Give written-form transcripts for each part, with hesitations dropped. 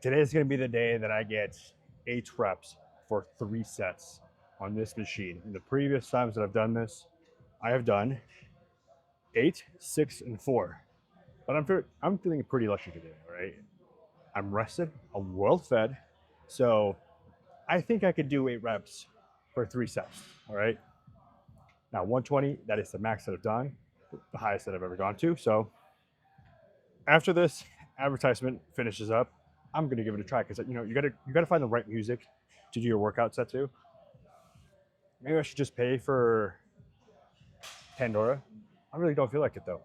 today's gonna be the day that I get 8 reps for 3 sets on this machine. In the previous times that I've done this, I have done 8, 6, and 4. But I'm feeling pretty lucky today, right? I'm rested, I'm well fed, so I think I could do 8 reps for 3 sets. All right. Now 120, that is the max that I've done, the highest that I've ever gone to. So after this advertisement finishes up, I'm gonna give it a try because you gotta find the right music to do your workout set to. Maybe I should just pay for Pandora. I really don't feel like it though.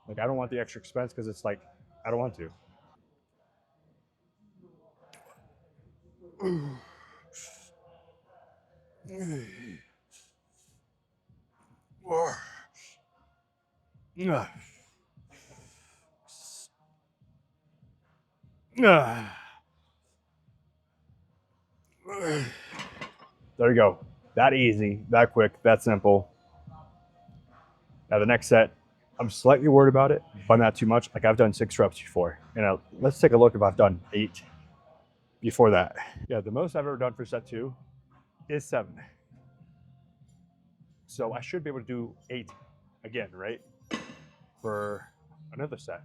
Like I don't want the extra expense because it's like I don't want to. There you go. That easy, that quick, that simple. Now the next set, I'm slightly worried about it, but not too much. Like I've done 6 reps before. Let's take a look if I've done 8 before that. Yeah, the most I've ever done for set 2 is 7. So I should be able to do 8 again, right? For another set.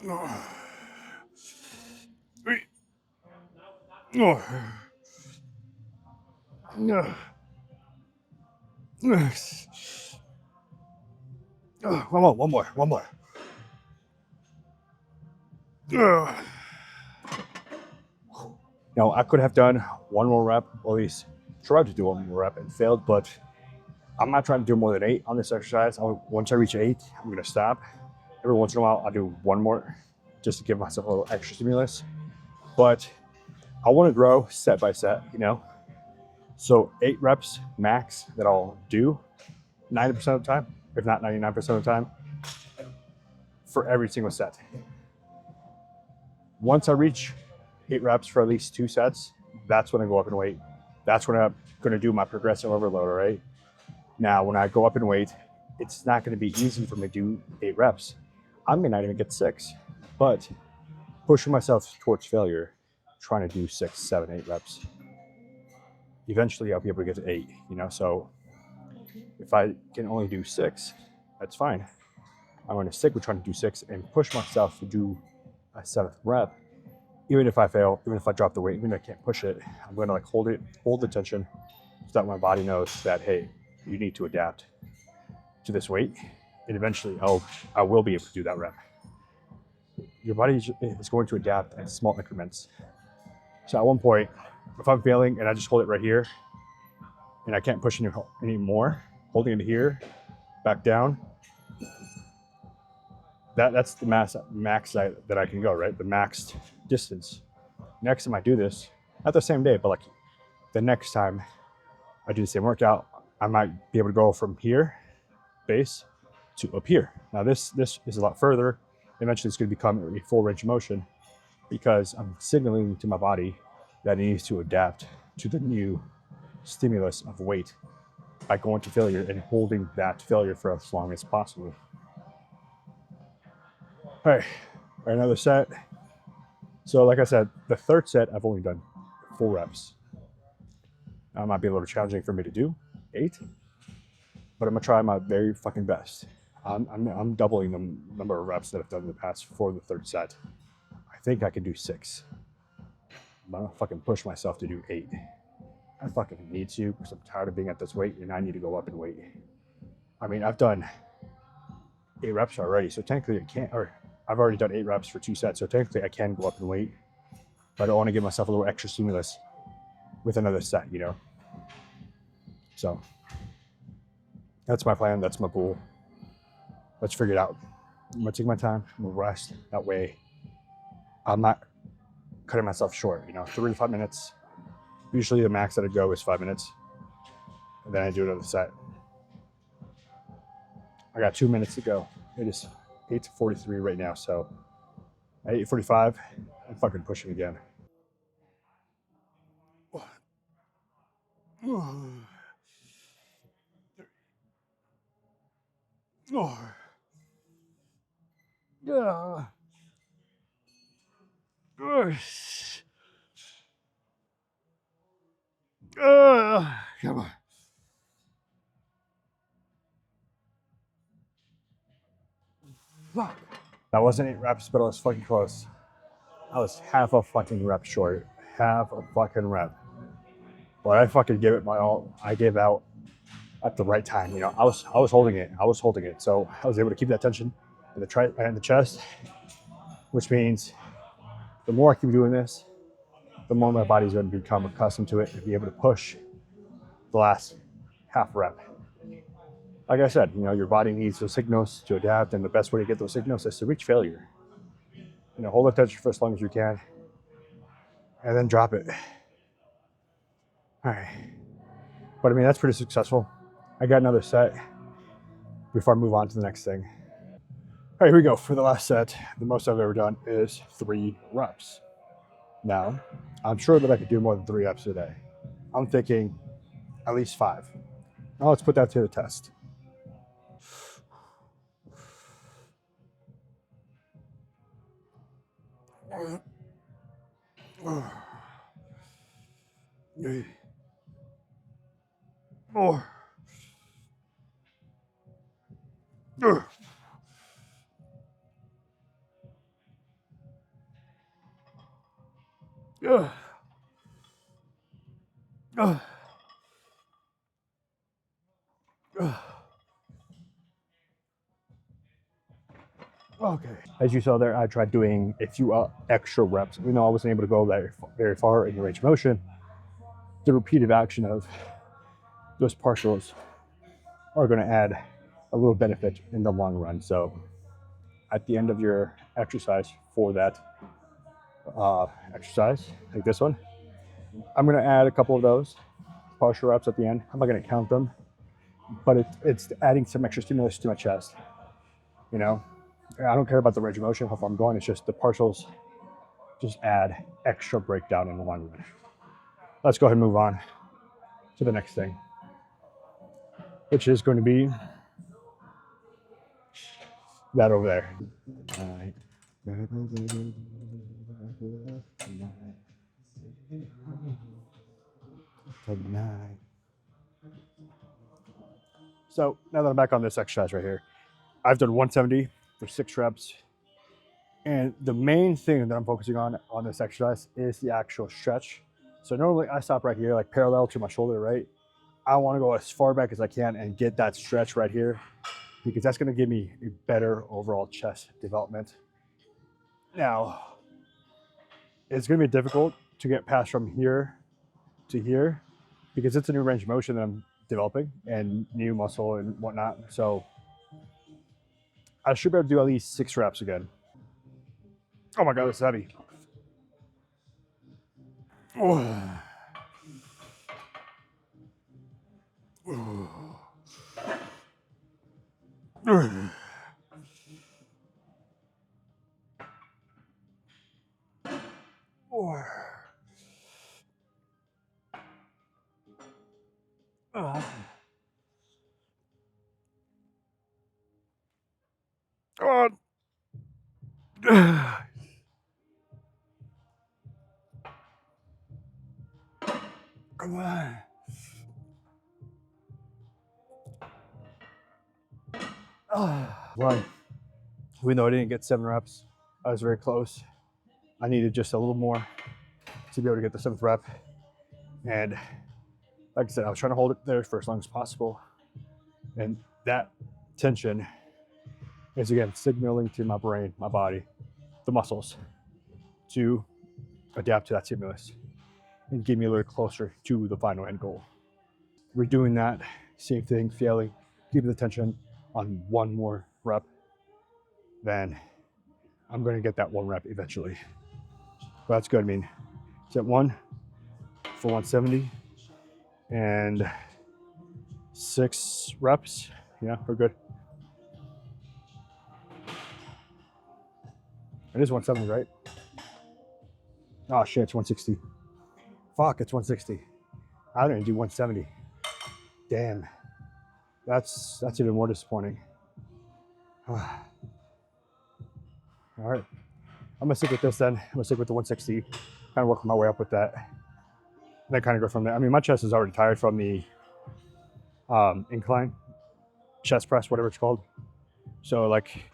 One more, one more, one more. Now I could have done one more rep, or at least tried to do one more rep and failed, but I'm not trying to do more than 8 on this exercise. Once I reach 8, I'm gonna stop. Every once in a while, I'll do one more just to give myself a little extra stimulus. But I want to grow set by set, So 8 reps max that I'll do 90% of the time, if not 99% of the time, for every single set. Once I reach 8 reps for at least 2 sets, that's when I go up in weight. That's when I'm going to do my progressive overload, all right? Now, when I go up in weight, it's not going to be easy for me to do 8 reps. I may not even get 6, but pushing myself towards failure, trying to do 6, 7, 8 reps. Eventually, I'll be able to get to 8, So if I can only do 6, that's fine. I'm going to stick with trying to do 6 and push myself to do a 7th rep. Even if I fail, even if I drop the weight, even if I can't push it, I'm going to hold the tension so that my body knows that, hey, you need to adapt to this weight. And eventually I will be able to do that rep. Your body is going to adapt in small increments. So at one point, if I'm failing and I just hold it right here and I can't push any more, holding it here, back down, that's the max that I can go, right? The maxed distance. Next time I do this, not the same day, but like the next time I do the same workout, I might be able to go from here, base, to up here. Now this is a lot further. Eventually it's going to become a full range of motion because I'm signaling to my body that it needs to adapt to the new stimulus of weight by going to failure and holding that failure for as long as possible. All right, another set. So like I said, the third set I've only done 4 reps. Now, it might be a little challenging for me to do 8, but I'm gonna try my very fucking best. I'm doubling the number of reps that I've done in the past for the third set. I think I can do 6. I'm gonna fucking push myself to do 8. I fucking need to because I'm tired of being at this weight and I need to go up in weight. I mean, I've done 8 reps already, so technically I can't, or I've already done 8 reps for 2 sets, so technically I can go up in weight, but I don't want to give myself a little extra stimulus with another set. So that's my plan. That's my goal. Let's figure it out. I'm gonna take my time. I'm gonna rest. That way, I'm not cutting myself short. 3 to 5 minutes. Usually, the max that I go is 5 minutes, and then I do another set. I got 2 minutes to go. It is 8:43 right now, so at 8:45, I'm fucking pushing again. Yeah. Come on. Fuck. That wasn't 8 reps, but I was fucking close. I was half a fucking rep short. Half a fucking rep. But I fucking gave it my all. I gave out at the right time. You know, I was holding it. I was holding it. So I was able to keep that tension in the chest, which means the more I keep doing this, the more my body's going to become accustomed to it and be able to push the last half rep. Like I said, you know, your body needs those signals to adapt, and the best way to get those signals is to reach failure. You know, hold the tension for as long as you can, and then drop it. All right. But I mean, that's pretty successful. I got another set before I move on to the next thing. All right, here we go. For the last set, the most I've ever done is 3 reps. Now, I'm sure that I could do more than 3 reps a day. I'm thinking at least 5. Now let's put that to the test. More. Okay. As you saw there, I tried doing a few extra reps. Even though I wasn't able to go very far in the range of motion, the repeated action of those partials are going to add a little benefit in the long run. So at the end of your exercise for that exercise, like this one, I'm going to add a couple of those partial reps at the end. I'm not going to count them, but it's adding some extra stimulus to my chest. You know, I don't care about the range of motion, how far I'm going. It's just the partials just add extra breakdown in the long run. Let's go ahead and move on to the next thing, which is going to be that over there. Tonight. So now that I'm back on this exercise right here, I've done 170 for 6 reps. And the main thing that I'm focusing on this exercise is the actual stretch. So normally I stop right here, like parallel to my shoulder, right? I want to go as far back as I can and get that stretch right here, because that's going to give me a better overall chest development. Now, it's going to be difficult to get past from here to here because it's a new range of motion that I'm developing and new muscle and whatnot. So I should be able to do at least 6 reps again. Oh my God, it's heavy. Oh. God. Come on. One. Even though I didn't get 7 reps, I was very close. I needed just a little more to be able to get the 7th rep. And like I said, I was trying to hold it there for as long as possible. And that tension is, again, signaling to my brain, my body, the muscles to adapt to that stimulus and get me a little closer to the final end goal. We're doing that, same thing, failing, keeping the tension on 1 more rep, then I'm going to get that 1 rep eventually. But that's good. I mean, set 1 for 170 and 6 reps. Yeah, we're good. It is 170, right? Oh shit, it's 160. Fuck, it's 160. I didn't do 170. Damn. That's even more disappointing. All right, I'm gonna stick with this then. I'm gonna stick with the 160, kind of work my way up with that, and then kind of go from there. I mean, my chest is already tired from the incline, chest press, whatever it's called. So like,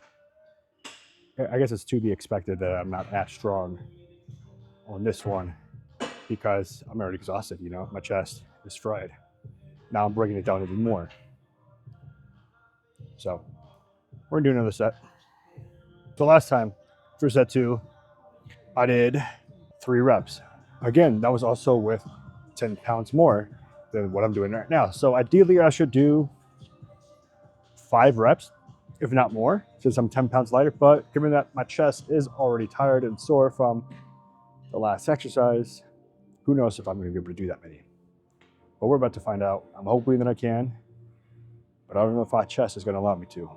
I guess it's to be expected that I'm not as strong on this one because I'm already exhausted, you know, my chest is fried. Now I'm bringing it down even more. So we're gonna do another set. So last time, for set 2, I did 3 reps. Again, that was also with 10 pounds more than what I'm doing right now. So ideally I should do 5 reps, if not more, since I'm 10 pounds lighter. But given that my chest is already tired and sore from the last exercise, who knows if I'm gonna be able to do that many. But we're about to find out. I'm hoping that I can, but I don't know if my chest is gonna allow me to.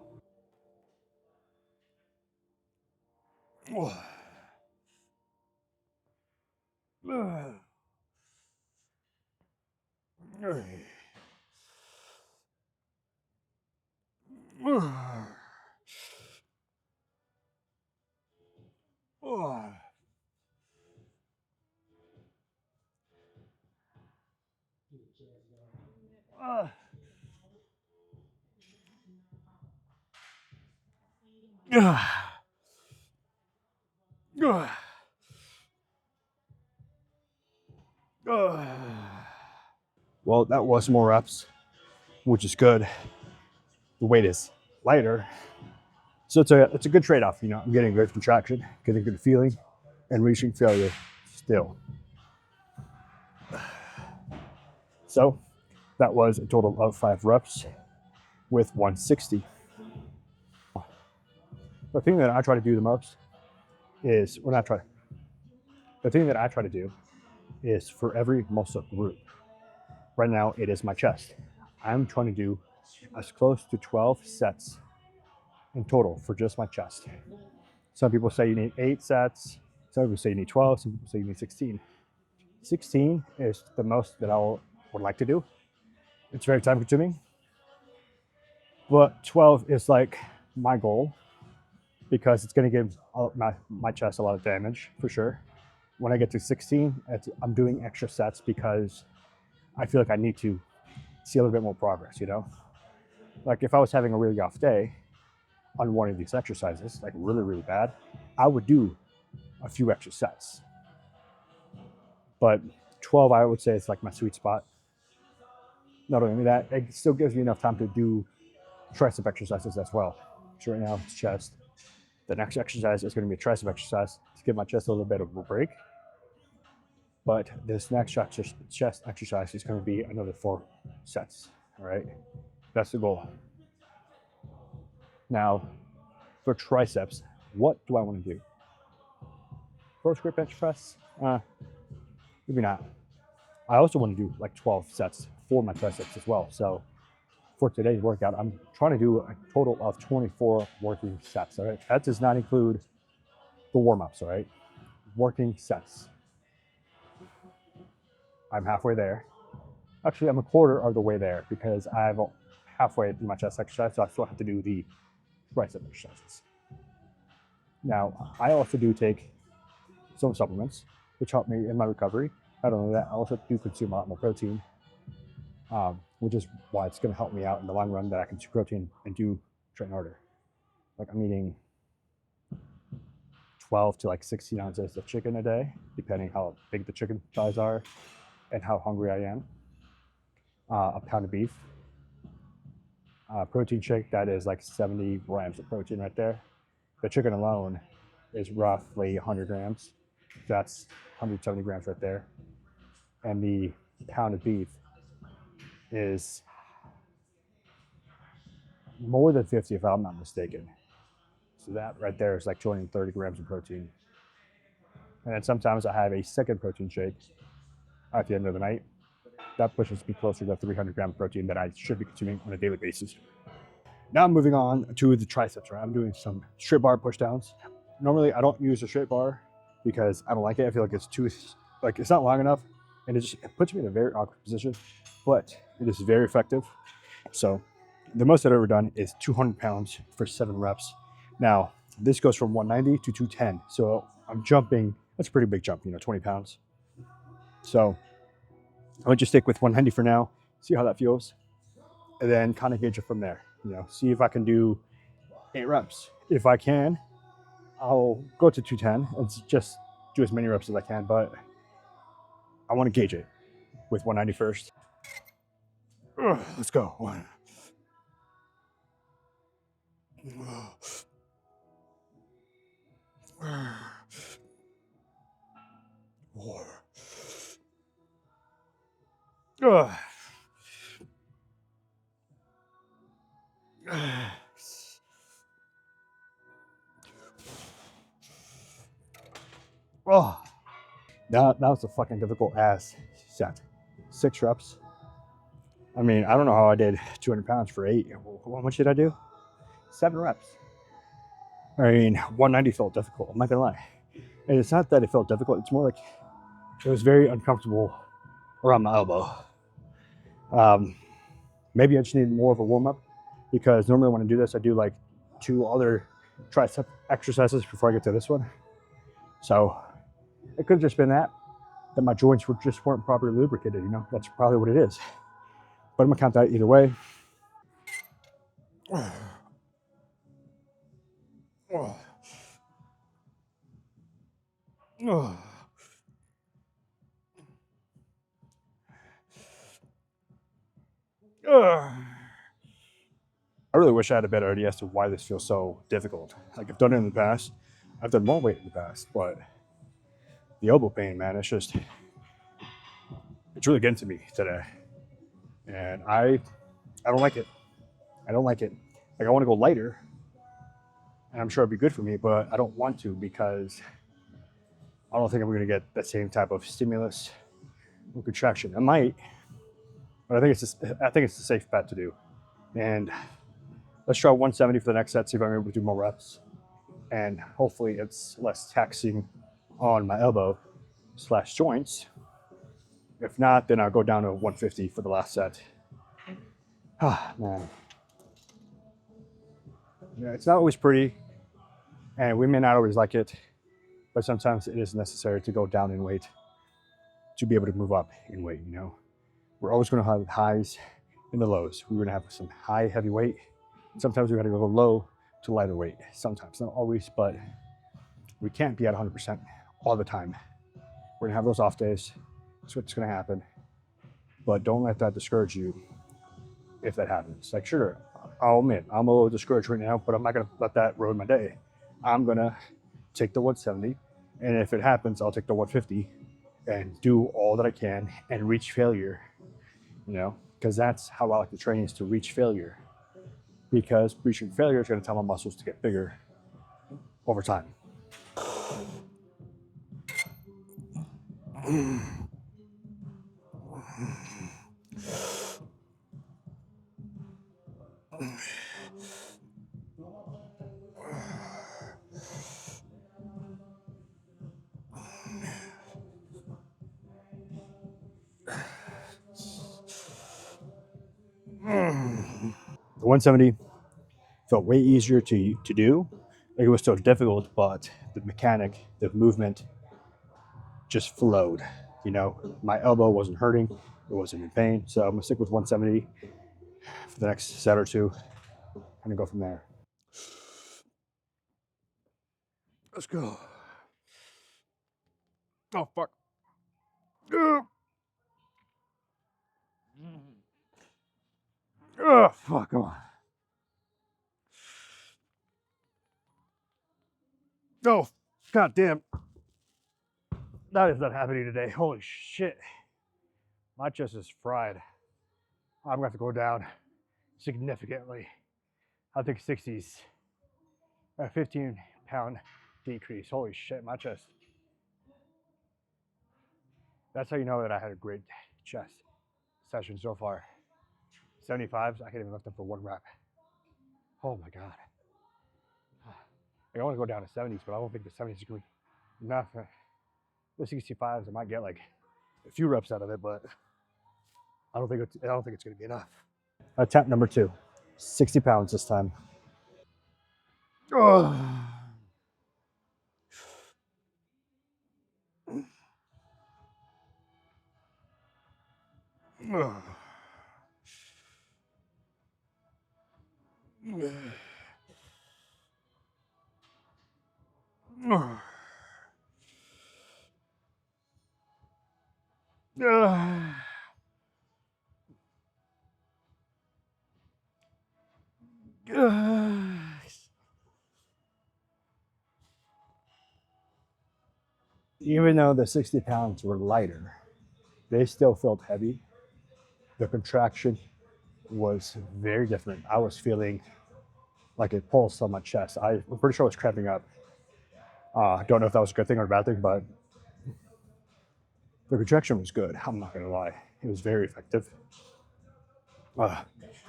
Well, that was more reps, which is good. The weight is lighter, so it's a good trade-off. You know, I'm getting good contraction, getting good feeling, and reaching failure still. So that was a total of 5 reps with 160. The thing that I try to do the most is, or not try, the thing that I try to do is for every muscle group. Right now, it is my chest. I'm trying to do as close to 12 sets in total for just my chest. Some people say you need 8 sets. Some people say you need 12. Some people say you need 16. 16 is the most that would like to do. It's very time consuming. But 12 is like my goal because it's going to give my chest a lot of damage for sure. When I get to 16, I'm doing extra sets because I feel like I need to see a little bit more progress, you know? Like if I was having a really off day on one of these exercises, like really, really bad, I would do a few extra sets. But 12, I would say, is like my sweet spot. Not only that, it still gives me enough time to do tricep exercises as well. So right now it's chest. The next exercise is going to be a tricep exercise to give my chest a little bit of a break. But this next chest exercise is going to be another 4 sets. All right, that's the goal. Now, for triceps, what do I want to do? First grip bench press? Maybe not. I also want to do like 12 sets for my triceps as well. So for today's workout, I'm trying to do a total of 24 working sets. All right, that does not include the warm-ups. All right, working sets. I'm halfway there. Actually, I'm a quarter of the way there because I'm halfway through my chest exercise, so I still have to do the tricep exercises. Now, I also do take some supplements, which help me in my recovery. Not only that, I also do consume a lot more protein, which is why it's going to help me out in the long run that I consume protein and do train harder. Like I'm eating 12 to like 16 ounces of chicken a day, depending how big the chicken thighs are and how hungry I am. A pound of beef. Protein shake, that is like 70 grams of protein right there. The chicken alone is roughly 100 grams. That's 170 grams right there. And the pound of beef is more than 50 if I'm not mistaken. So that right there is like 230 grams of protein. And then sometimes I have a second protein shake at the end of the night. That pushes me closer to 300 grams of protein that I should be consuming on a daily basis. Now I'm moving on to the triceps, right? I'm doing some straight bar push downs. Normally I don't use a straight bar because I don't like it. I feel like it's it's not long enough and it puts me in a very awkward position, but it is very effective. So the most I've ever done is 200 pounds for 7 reps. Now, This goes from 190 to 210. So I'm jumping. That's a pretty big jump, 20 pounds. So I'm gonna just stick with 190 for now, see how that feels, and then kind of gauge it from there. See if I can do 8 reps. If I can, I'll go to 210 and just do as many reps as I can, but I want to gauge it with 190 first. Let's go. 1. Four. Oh, that was a fucking difficult ass set. 6 reps. I mean, I don't know how I did 200 pounds for 8. How much did I do? 7 reps. I mean, 190 felt difficult. I'm not gonna lie. And it's not that it felt difficult. It's more like it was very uncomfortable around my elbow. Maybe I just need more of a warm up because normally when I do this, I do like 2 other tricep exercises before I get to this one. So it could have just been that my joints weren't properly lubricated. That's probably what it is. But I'm gonna count that either way. I really wish I had a better idea as to why this feels so difficult. Like I've done it in the past. I've done more weight in the past, but the elbow pain, man, it's really getting to me today. And I don't like it. I don't like it. Like I want to go lighter, and I'm sure it'd be good for me, but I don't want to because I don't think I'm going to get that same type of stimulus or contraction. I might, but I think it's a safe bet to do. And let's try 170 for the next set, see if I'm able to do more reps. And hopefully it's less taxing on my elbow / joints. If not, then I'll go down to 150 for the last set. Ah, man. Yeah, it's not always pretty, and we may not always like it, but sometimes it is necessary to go down in weight to be able to move up in weight. We're always going to have highs and the lows. We're going to have some high, heavy weight. Sometimes we got to go low to lighter weight. Sometimes, not always, but we can't be at 100% all the time. We're going to have those off days. That's what's going to happen. But don't let that discourage you if that happens. Like, sure, I'll admit, I'm a little discouraged right now, but I'm not going to let that ruin my day. I'm going to take the 170, and if it happens, I'll take the 150 and do all that I can and reach failure, because that's how I like to train, is to reach failure. Because reaching failure is going to tell my muscles to get bigger over time. The 170 felt way easier to do. Like, it was still difficult, but the mechanic, the movement just flowed. My elbow wasn't hurting, it wasn't in pain. So I'm gonna stick with 170 for the next set or two and go from there. Let's go. Oh, fuck. Oh, fuck, come on. Oh, god damn. That is not happening today. Holy shit. My chest is fried. I'm gonna have to go down significantly. I think 60s. A 15-pound decrease. Holy shit, my chest. That's how you know that I had a great chest session so far. 75s, I can't even lift them for 1 rep. Oh my god. I want to go down to 70s, but I don't think the 70s is going to be enough. The 65s, I might get like a few reps out of it, but I don't think it's going to be enough. Attempt number 2, 60 pounds this time. Oh. Even though the 60 pounds were lighter, they still felt heavy. The contraction was very different. I was feeling like it pulsed on my chest. I'm pretty sure I was cramping up. I don't know if that was a good thing or a bad thing, but the contraction was good. I'm not gonna lie, it was very effective. I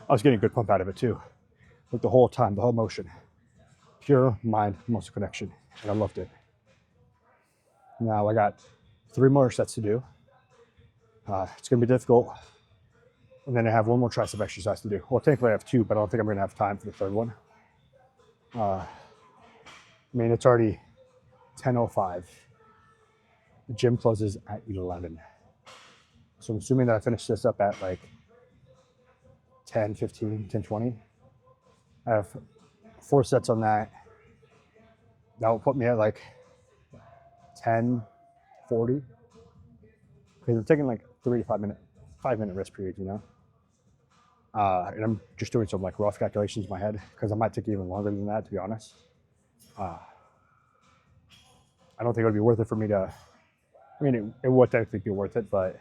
was getting a good pump out of it too, like the whole time, the whole motion, pure mind muscle connection, and I loved it. Now I got 3 more sets to do. It's gonna be difficult, and then I have one more tricep exercise to do. Well, technically I have 2, but I don't think I'm gonna have time for the third one. I mean, it's already 10:05. The gym closes at 11. So I'm assuming that I finish this up at like 10:15, 10:20. I have 4 sets on that. That will put me at like 10:40. Because I'm taking like 3 to 5 minute rest period, you know? And I'm just doing some like rough calculations in my head because I might take even longer than that, to be honest. I don't think it would be worth it for me to. I mean, it would technically be worth it, but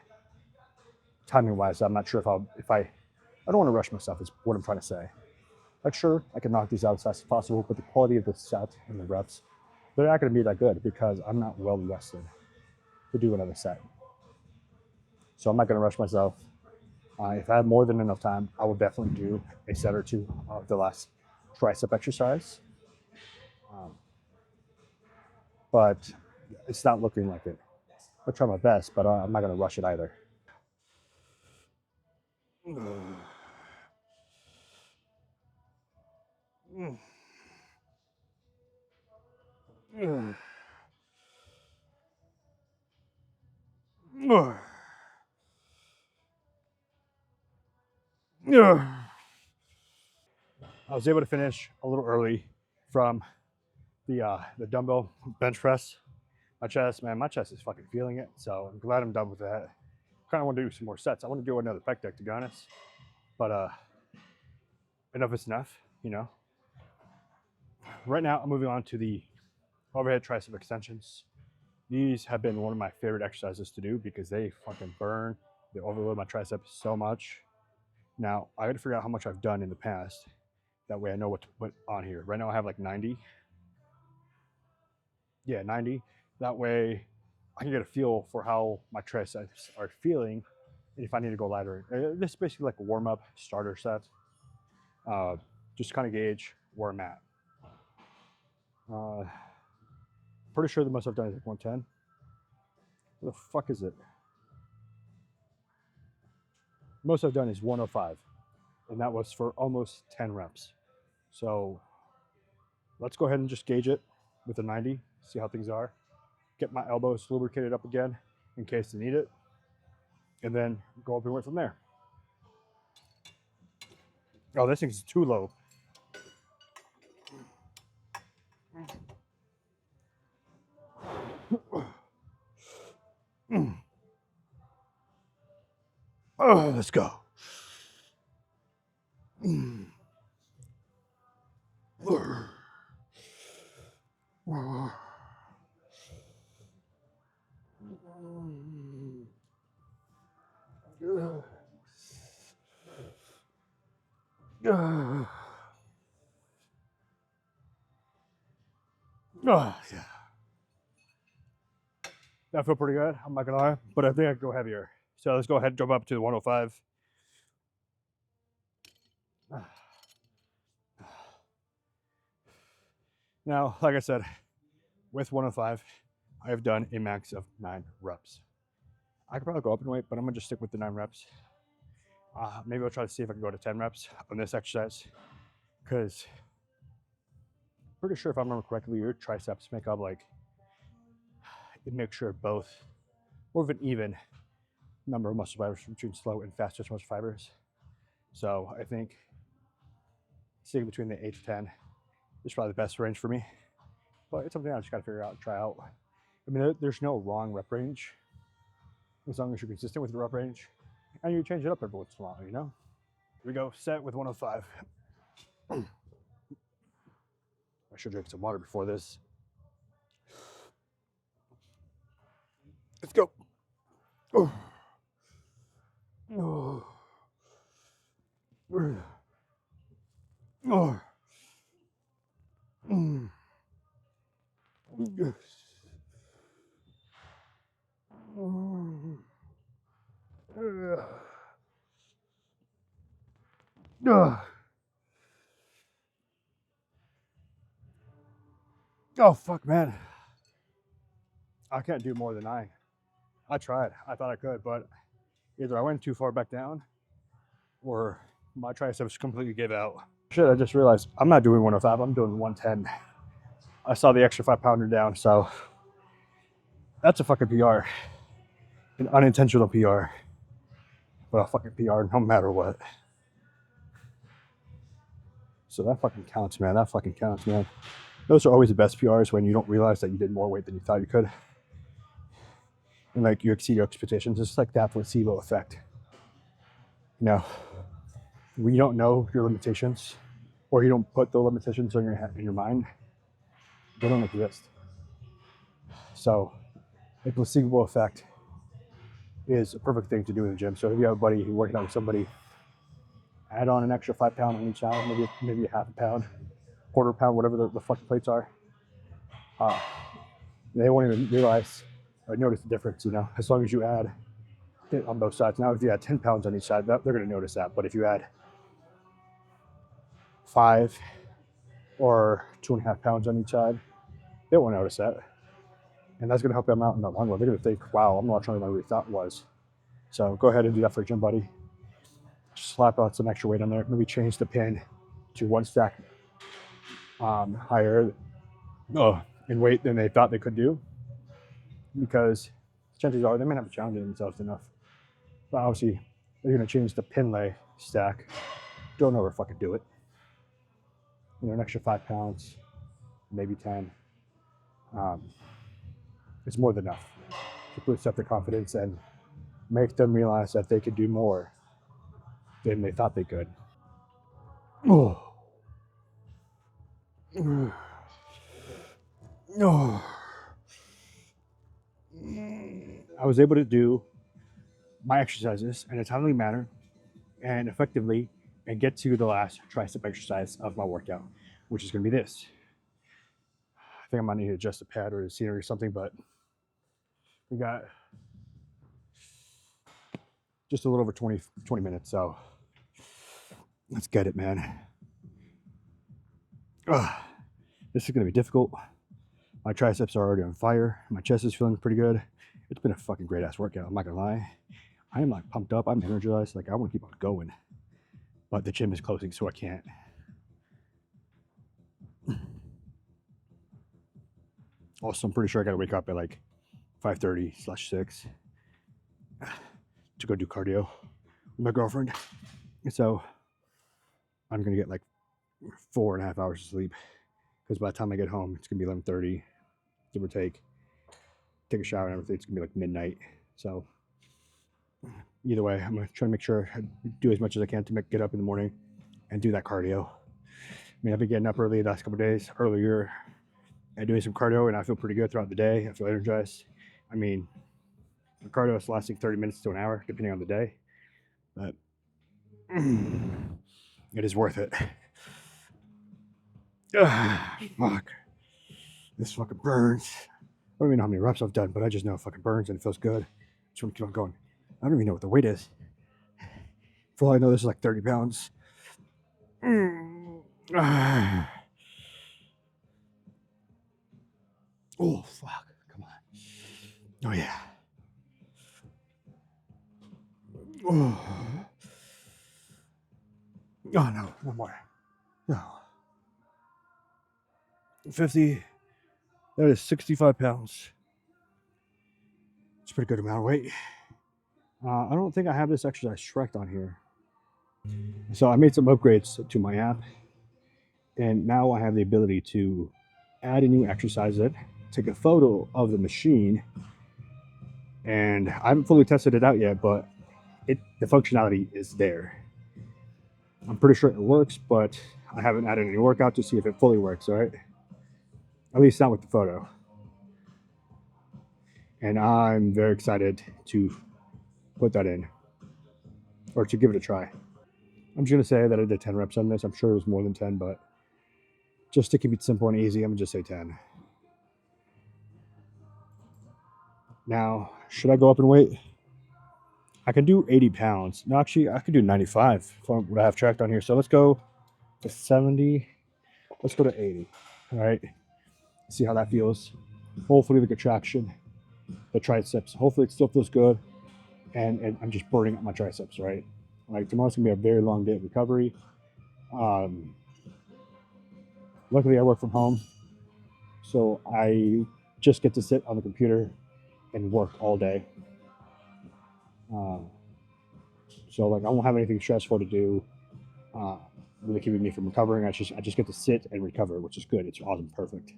timing wise, I'm not sure if I don't want to rush myself, is what I'm trying to say. Like, sure, I can knock these out as fast as possible, but the quality of the set and the reps, they're not going to be that good because I'm not well rested to do another set. So I'm not going to rush myself. If I have more than enough time, I will definitely do a set or 2 of the last tricep exercise. But it's not looking like it. I'll try my best, but I'm not going to rush it either. I was able to finish a little early from the dumbbell bench press. My chest, man, my chest is fucking feeling it. So I'm glad I'm done with that. Kind of want to do some more sets. I want to do another pec deck, to be honest. But enough is enough, you know. Right now, I'm moving on to the overhead tricep extensions. These have been one of my favorite exercises to do because they fucking burn. They overload my triceps so much. Now, I got to figure out how much I've done in the past. That way I know what to put on here. Right now I have like 90. Yeah, 90. That way I can get a feel for how my triceps are feeling and if I need to go lighter. This is basically like a warm up starter set. Just kind of gauge where I'm at. Pretty sure the most I've done is like 110. What the fuck is it? Most I've done is 105, and that was for almost 10 reps. So let's go ahead and just gauge it with a 90, see how things are. Get my elbows lubricated up again in case they need it, and then go up and work from there. Oh, this thing's too low. Oh, let's go. Oh, yeah. That felt pretty good. I'm not gonna lie, but I think I could go heavier. So let's go ahead and jump up to the 105. Now, like I said, with 105, I have done a max of 9 reps. I could probably go up in weight, but I'm gonna just stick with the 9 reps. Maybe I'll try to see if I can go to 10 reps on this exercise, because pretty sure if I remember correctly, your triceps make up like a mixture of both, more of an even number of muscle fibers between slow and fast twitch muscle fibers. So I think sticking between the 8 to 10 is probably the best range for me. But it's something I just got to figure out, try out. I mean, there's no wrong rep range as long as you're consistent with the rep range and you change it up every once in a while, you know? Here we go, set with 105. I should drink some water before this. Let's go. Oh. Oh. Oh. Mm. Oh, fuck, man. I can't do more than 9. I tried. I thought I could, but either I went too far back down or my triceps completely gave out. Shit, I just realized I'm not doing 105. I'm doing 110. I saw the extra 5-pounder down, so that's a fucking PR. An unintentional PR. But a fucking PR no matter what. So that fucking counts, man. That fucking counts, man. Those are always the best PRs when you don't realize that you did more weight than you thought you could. And like you exceed your expectations. It's like that placebo effect. You know, when you don't know your limitations or you don't put the limitations in your mind, they don't exist. So a placebo effect is a perfect thing to do in the gym. So if you have a buddy who's working out with somebody, add on an extra 5 pound on each side, maybe a half a pound, quarter pound, whatever the fucking plates are. They won't even realize or notice the difference, you know, as long as you add it on both sides. Now, if you add 10 pounds on each side, they're going to notice that. But if you add 5 or 2.5 pounds on each side, they won't notice that. And that's going to help them out in the long run. They're going to think, wow, I'm a lot stronger than I really thought it was. So go ahead and do that for a gym buddy. Just slap out some extra weight on there. Maybe change the pin to 1 stack higher in weight than they thought they could do. Because chances are they may not be challenging themselves enough. But obviously, they're going to change the pin lay stack. Don't ever fucking do it. You know, an extra 5 pounds, maybe 10. It's more than enough to boost up their confidence and make them realize that they could do more than they thought they could. Oh. Oh. I was able to do my exercises in a timely manner and effectively and get to the last tricep exercise of my workout, which is going to be this. I think I might need to adjust the pad or the scenery or something, but we got just a little over 20 minutes, so let's get it, man. This is going to be difficult. My triceps are already on fire. My chest is feeling pretty good. It's been a fucking great ass workout. I'm not going to lie. I am like pumped up. I'm energized. Like I want to keep on going, but the gym is closing, so I can't. Also, I'm pretty sure I got to wake up at like 5:30/6 to go do cardio with my girlfriend. So I'm going to get like 4.5 hours of sleep because by the time I get home, it's going to be 11:30, give or take. Take a shower and everything. It's going to be like midnight. So either way, I'm going to try to make sure I do as much as I can to get up in the morning and do that cardio. I mean, I've been getting up early the last couple of days, earlier, and doing some cardio, and I feel pretty good throughout the day. I feel energized. I mean, the cardio is lasting 30 minutes to an hour, depending on the day, but it is worth it. Fuck. This fucking burns. I don't even know how many reps I've done, but I just know it fucking burns and it feels good. Just want to keep on going. I don't even know what the weight is. For all I know, this is like 30 pounds. Oh, fuck. Come on. Oh, yeah. Oh, no. No more. No. 50. That is 65 pounds. It's a pretty good amount of weight. I don't think I have this exercise tracked on here. So I made some upgrades to my app, and now I have the ability to add a new exercise in, take a photo of the machine, and I haven't fully tested it out yet, but the functionality is there. I'm pretty sure it works, but I haven't added any workout to see if it fully works, all right? At least not with the photo. And I'm very excited to put that in, or to give it a try. I'm just gonna say that I did 10 reps on this. I'm sure it was more than 10, but just to keep it simple and easy, I'm gonna just say 10. Now, should I go up in weight? I can do 80 pounds. No, actually, I could do 95 from what I have tracked on here. So let's go to 70. Let's go to 80. All right. See how that feels. Hopefully, the contraction, the triceps. Hopefully, it still feels good. And I'm just burning up my triceps, right? Like tomorrow's gonna be a very long day of recovery. Um, Luckily, I work from home, so I just get to sit on the computer and work all day. Uh, so like I won't have anything stressful to do. Uh, really keeping me from recovering. I just get to sit and recover, which is good. It's awesome, perfect.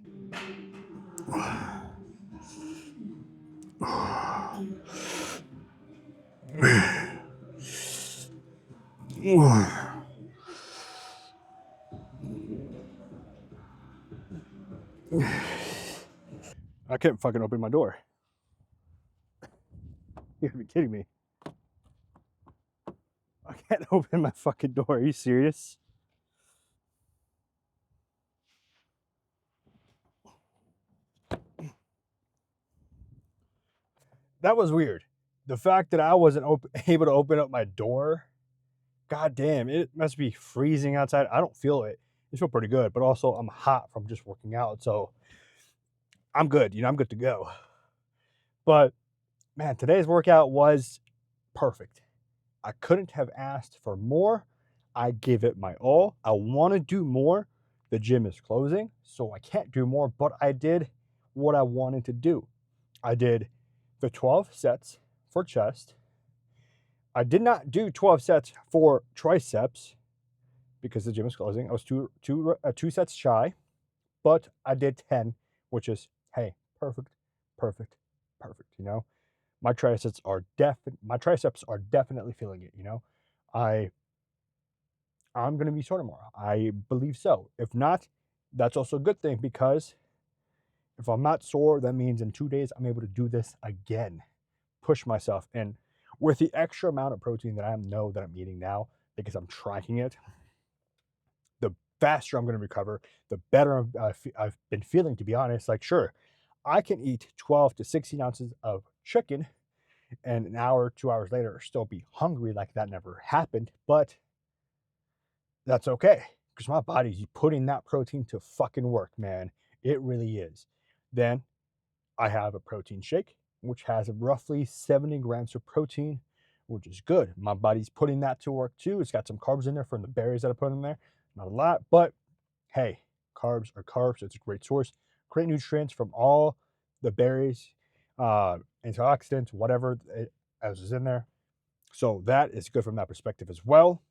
I can't fucking open my door. You gotta be kidding me. I can't open my fucking door. Are you serious? That was weird. The fact that I wasn't able to open up my door, god damn, it must be freezing outside. I don't feel it. It feels pretty good, but also I'm hot from just working out, so I'm good. I'm good to go. But man, today's workout was perfect. I couldn't have asked for more. I gave it my all. I want to do more. The gym is closing, so I can't do more, but I did what I wanted to do. I did the 12 sets for chest. I did not do 12 sets for triceps because the gym is closing. I was two sets shy, but I did 10, which is, hey, perfect, perfect, perfect. My triceps are definitely feeling it. I I'm gonna be sore tomorrow. I believe so. If not, that's also a good thing because if I'm not sore, that means in 2 days I'm able to do this again, push myself. And with the extra amount of protein that I know that I'm eating now, because I'm tracking it, the faster I'm going to recover, the better I've been feeling, to be honest. Like, sure, I can eat 12 to 16 ounces of chicken and an hour, 2 hours later, still be hungry like that never happened. But that's okay because my body's putting that protein to fucking work, man. It really is. Then I have a protein shake, which has roughly 70 grams of protein, which is good. My body's putting that to work too. It's got some carbs in there from the berries that I put in there. Not a lot, but hey, carbs are carbs. It's a great source. Great nutrients from all the berries, antioxidants, whatever else is in there. So that is good from that perspective as well.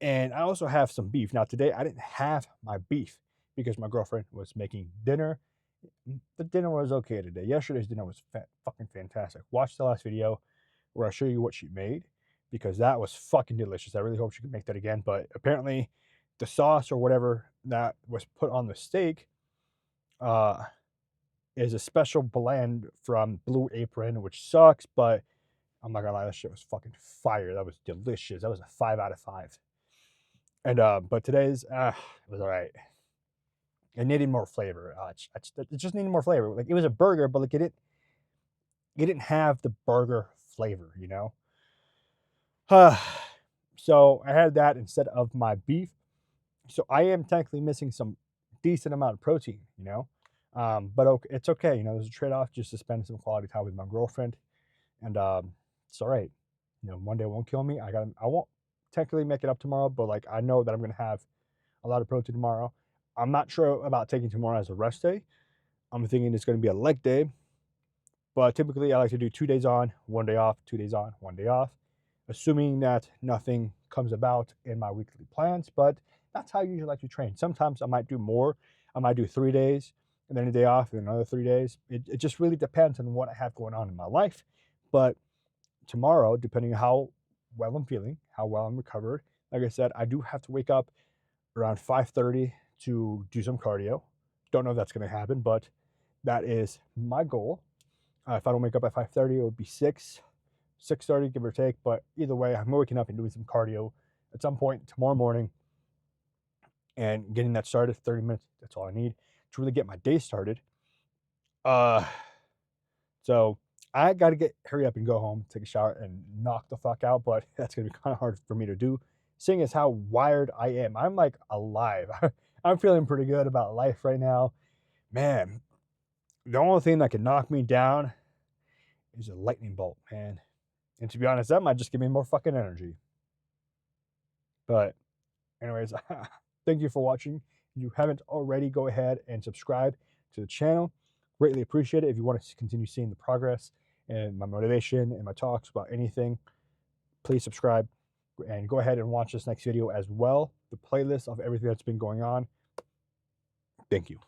And I also have some beef. Now, today I didn't have my beef because my girlfriend was making dinner. The dinner was okay today. Yesterday's dinner was fucking fantastic. Watch the last video where I show you what she made because that was fucking delicious. I really hope she can make that again. But apparently, the sauce or whatever that was put on the steak uh, is a special blend from Blue Apron, which sucks. But I'm not gonna lie, that shit was fucking fire. That was delicious. That was a 5 out of 5. And but today's it was all right. It needed more flavor. It just needed more flavor. Like it was a burger, but like it didn't have the burger flavor. So I had that instead of my beef. So I am technically missing some decent amount of protein. But okay, it's okay. There's a trade-off just to spend some quality time with my girlfriend, and it's all right. One day won't kill me. I won't technically make it up tomorrow, but like I know that I'm gonna have a lot of protein tomorrow. I'm not sure about taking tomorrow as a rest day. I'm thinking it's gonna be a leg day, But typically I like to do 2 days on, 1 day off, 2 days on, 1 day off, assuming that nothing comes about in my weekly plans. But that's how I usually like to train. Sometimes I might do more. I might do 3 days and then a day off and another 3 days. It just really depends on what I have going on in my life. But tomorrow, depending on how well I'm feeling, how well I'm recovered, like I said, I do have to wake up around 5:30 to do some cardio. Don't know if that's going to happen, but that is my goal. If I don't wake up at 5:30, it would be 6:30, give or take. But either way, I'm waking up and doing some cardio at some point tomorrow morning and getting that started. 30 minutes, that's all I need to really get my day started. So I got to hurry up and go home, take a shower, and knock the fuck out. But that's going to be kind of hard for me to do, seeing as how wired I am. I'm like alive. I'm feeling pretty good about life right now. Man, the only thing that can knock me down is a lightning bolt, man. And to be honest, that might just give me more fucking energy. But anyways, thank you for watching. If you haven't already, go ahead and subscribe to the channel. Greatly appreciate it. If you want to continue seeing the progress and my motivation and my talks about anything, please subscribe and go ahead and watch this next video as well. The playlist of everything that's been going on. Thank you.